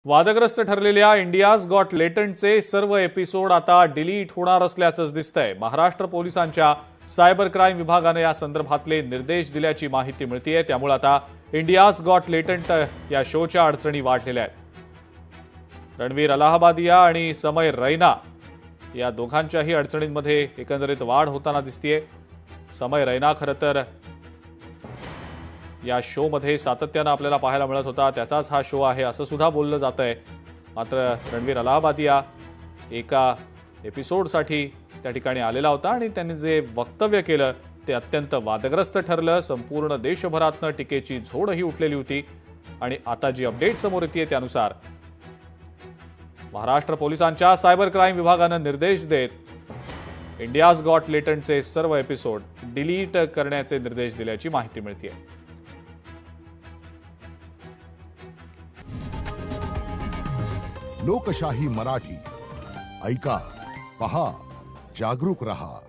वादग्रस्त ठरलेल्या India's got लेटंटचे सर्व एपिसोड आता डिलीट होणार असल्याचंच दिसतंय। महाराष्ट्र पोलिसांच्या सायबर क्राईम विभागाने या संदर्भातले निर्देश दिल्याची माहिती मिळतेय। त्यामुळे आता इंडियाज गॉट लेटंट या शोच्या अडचणी वाढलेल्या आहेत। रणवीर अलाहाबादिया आणि समय रैना या दोघांच्याही अडचणींमध्ये एकंदरीत वाढ होताना दिसतेय। समय रैना खरं तर या शो मध्ये सातत्याने आपल्याला पाहायला मिळत होता, त्याचाच हा शो आहे असं सुद्धा बोललं जातंय। मात्र रणवीर अलाहाबादिया एका एपिसोडसाठी त्या ठिकाणी आलेला होता आणि त्यांनी जे वक्तव्य केलं ते अत्यंत वादग्रस्त ठरलं। संपूर्ण देशभरातनं टीकेची झोडही उठलेली होती आणि आता जी अपडेट समोर येते त्यानुसार महाराष्ट्र पोलिसांच्या सायबर क्राईम विभागानं निर्देश देत इंडियाज गॉट लेटंटचे सर्व एपिसोड डिलीट करण्याचे निर्देश दिल्याची माहिती मिळते। लोकशाही मराठी ऐका, पहा, जागरूक रहा।